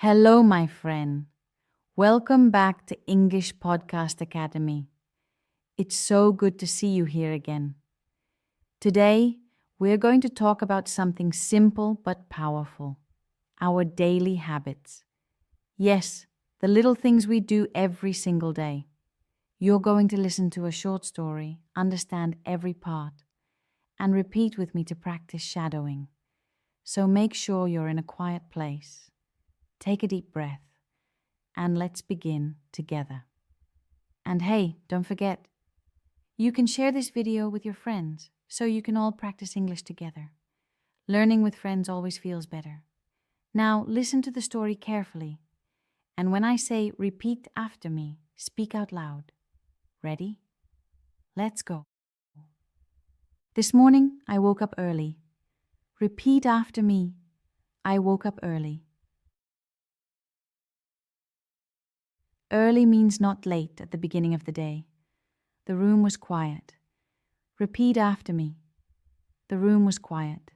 Hello, my friend. Welcome back to English Podcast Academy. It's so good to see you here again. Today, we're going to talk about something simple but powerful, our daily habits. Yes, the little things we do every single day. You're going to listen to a short story, understand every part, and repeat with me to practice shadowing. So make sure you're in a quiet place. Take a deep breath, and let's begin together. And hey, don't forget, you can share this video with your friends so you can all practice English together. Learning with friends always feels better. Now listen to the story carefully, and when I say repeat after me, speak out loud. Ready? Let's go. This morning, I woke up early. Repeat after me. I woke up early. Early means not late at the beginning of the day. The room was quiet. Repeat after me. The room was quiet.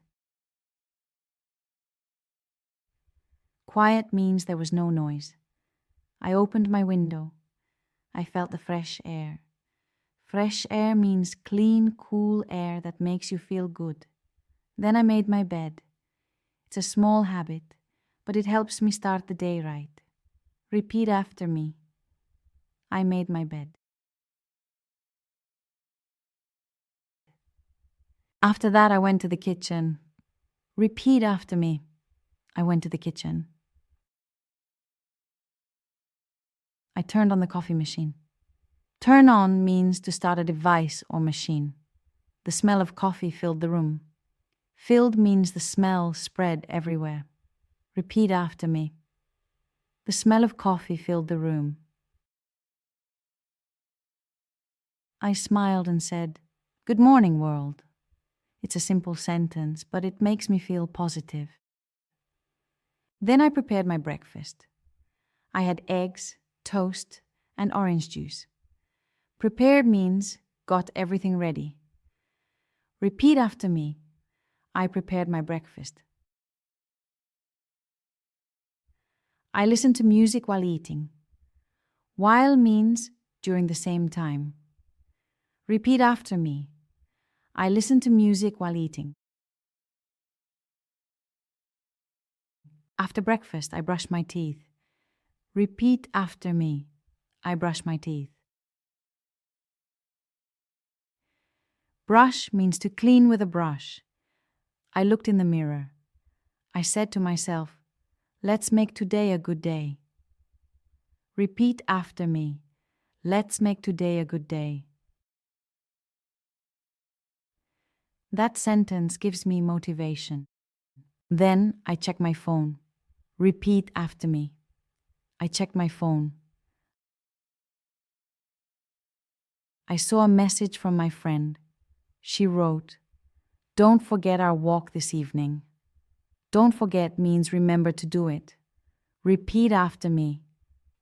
Quiet means there was no noise. I opened my window. I felt the fresh air. Fresh air means clean, cool air that makes you feel good. Then I made my bed. It's a small habit, but it helps me start the day right. Repeat after me. I made my bed. After that, I went to the kitchen. Repeat after me. I went to the kitchen. I turned on the coffee machine. Turn on means to start a device or machine. The smell of coffee filled the room. Filled means the smell spread everywhere. Repeat after me. The smell of coffee filled the room. I smiled and said, "Good morning, world." It's a simple sentence, but it makes me feel positive. Then I prepared my breakfast. I had eggs, toast, and orange juice. Prepared means got everything ready. Repeat after me. I prepared my breakfast. I listened to music while eating. While means during the same time. Repeat after me. I listened to music while eating. After breakfast, I brushed my teeth. Repeat after me. I brush my teeth. Brush means to clean with a brush. I looked in the mirror. I said to myself, "Let's make today a good day." Repeat after me. Let's make today a good day. That sentence gives me motivation. Then I check my phone. Repeat after me. I checked my phone. I saw a message from my friend. She wrote, "Don't forget our walk this evening." Don't forget means remember to do it. Repeat after me.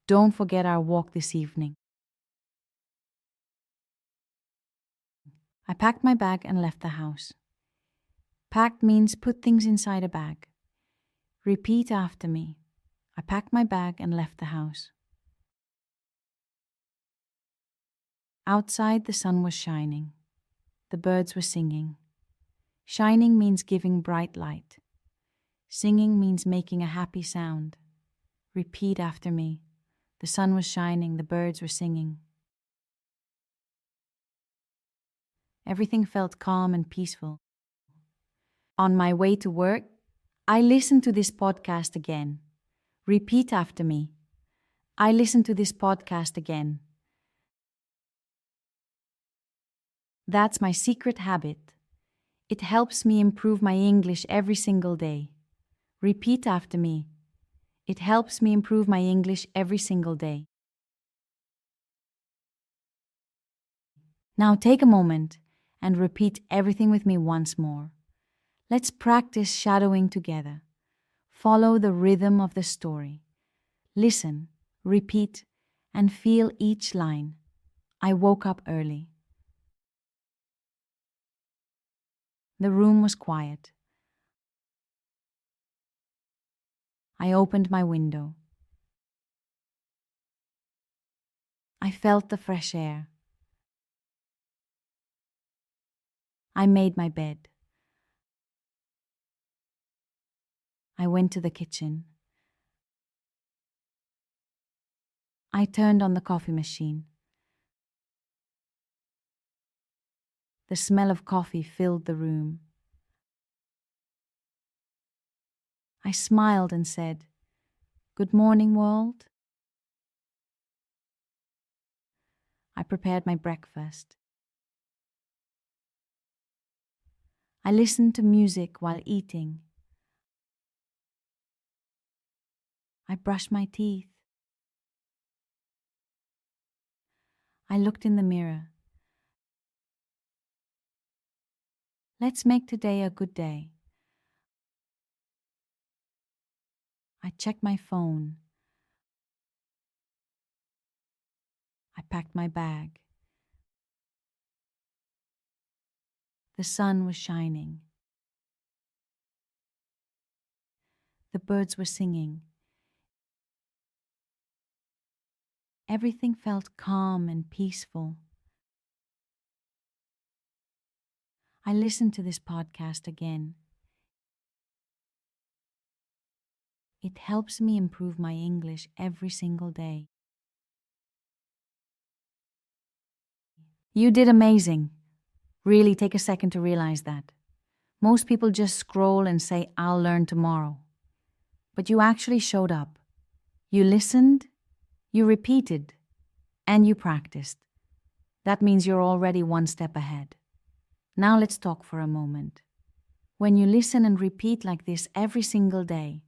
Don't forget our walk this evening. I packed my bag and left the house. Packed means put things inside a bag. Repeat after me. I packed my bag and left the house. Outside, the sun was shining. The birds were singing. Shining means giving bright light. Singing means making a happy sound. Repeat after me. The sun was shining, the birds were singing. Everything felt calm and peaceful. On my way to work, I listened to this podcast again. Repeat after me. I listened to this podcast again. That's my secret habit. It helps me improve my English every single day. Repeat after me. It helps me improve my English every single day. Now take a moment and repeat everything with me once more. Let's practice shadowing together. Follow the rhythm of the story. Listen, repeat, and feel each line. I woke up early. The room was quiet. I opened my window. I felt the fresh air. I made my bed. I went to the kitchen. I turned on the coffee machine. The smell of coffee filled the room. I smiled and said, "Good morning, world." I prepared my breakfast. I listened to music while eating. I brushed my teeth. I looked in the mirror. Let's make today a good day. I checked my phone. I packed my bag. The sun was shining. The birds were singing. Everything felt calm and peaceful. I listened to this podcast again. It helps me improve my English every single day. You did amazing. Really take a second to realize that. Most people just scroll and say, "I'll learn tomorrow." But you actually showed up. You listened, you repeated, and you practiced. That means you're already one step ahead. Now let's talk for a moment. When you listen and repeat like this every single day,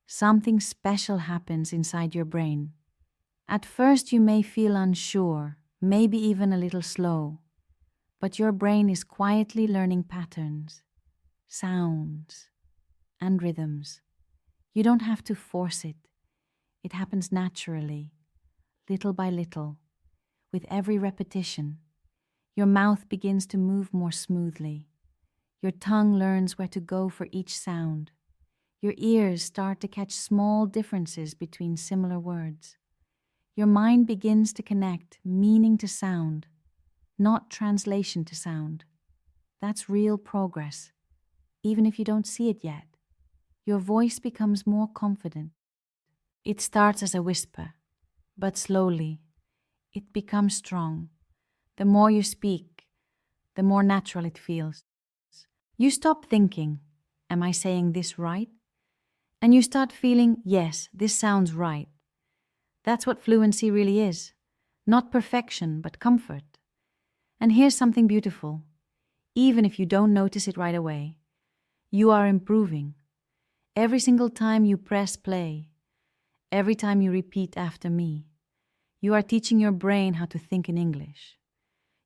something special happens inside your brain. At first you may feel unsure, maybe even a little slow, but your brain is quietly learning patterns, sounds, and rhythms. You don't have to force it. It happens naturally, little by little. With every repetition, your mouth begins to move more smoothly. Your tongue learns where to go for each sound. Your ears start to catch small differences between similar words. Your mind begins to connect meaning to sound, not translation to sound. That's real progress, even if you don't see it yet. Your voice becomes more confident. It starts as a whisper, but slowly, it becomes strong. The more you speak, the more natural it feels. You stop thinking, "Am I saying this right?" And you start feeling, "Yes, this sounds right." That's what fluency really is. Not perfection, but comfort. And here's something beautiful. Even if you don't notice it right away, you are improving. Every single time you press play, every time you repeat after me, you are teaching your brain how to think in English.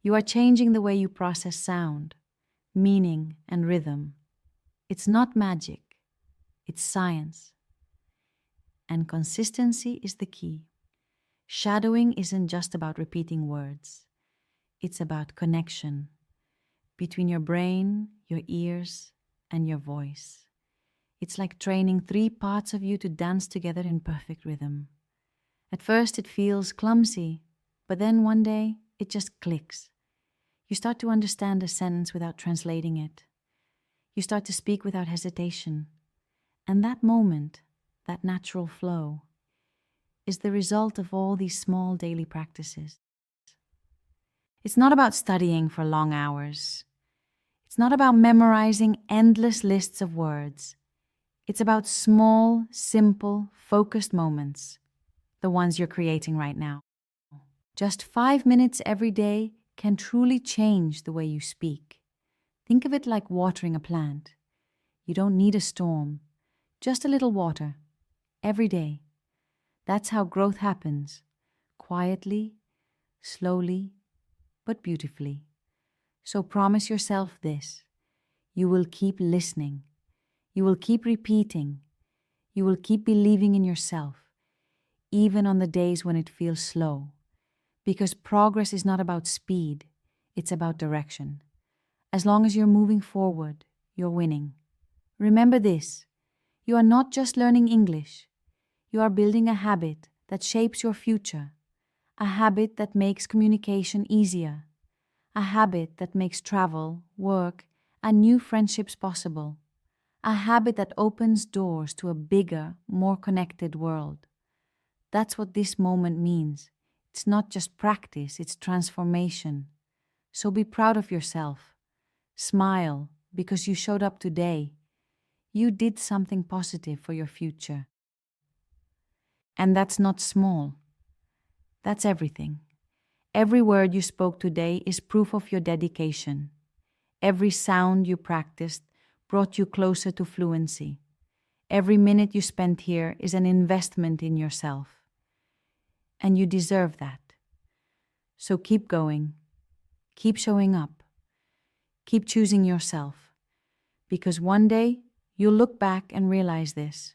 You are changing the way you process sound, meaning, and rhythm. It's not magic, it's science. And consistency is the key. Shadowing isn't just about repeating words. It's about connection between your brain, your ears, and your voice. It's like training 3 parts of you to dance together in perfect rhythm. At first it feels clumsy, but then one day it just clicks. You start to understand a sentence without translating it. You start to speak without hesitation. And that moment, that natural flow, is the result of all these small daily practices. It's not about studying for long hours. It's not about memorizing endless lists of words. It's about small, simple, focused moments, the ones you're creating right now. Just 5 minutes every day can truly change the way you speak. Think of it like watering a plant. You don't need a storm, just a little water, every day. That's how growth happens, quietly, slowly, but beautifully. So promise yourself this: you will keep listening, you will keep repeating, you will keep believing in yourself, even on the days when it feels slow. Because progress is not about speed, it's about direction. As long as you're moving forward, you're winning. Remember this: You are not just learning English. You are building a habit that shapes your future, a habit that makes communication easier, a habit that makes travel, work, and new friendships possible, a habit that opens doors to a bigger, more connected world. That's what this moment means. It's not just practice, it's transformation. So be proud of yourself. Smile because you showed up today. You did something positive for your future. And that's not small. That's everything. Every word you spoke today is proof of your dedication. Every sound you practiced brought you closer to fluency. Every minute you spent here is an investment in yourself. And you deserve that. So keep going. Keep showing up. Keep choosing yourself. Because one day you'll look back and realize this.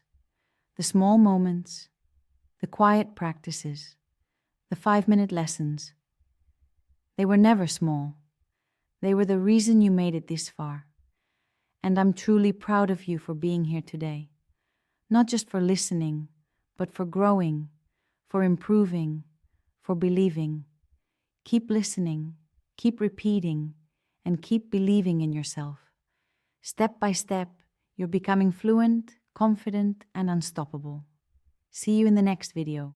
The small moments, the quiet practices, the 5-minute lessons, they were never small. They were the reason you made it this far. And I'm truly proud of you for being here today. Not just for listening, but for growing, for improving, for believing. Keep listening, keep repeating, and keep believing in yourself. Step by step, you're becoming fluent, confident, and unstoppable. See you in the next video.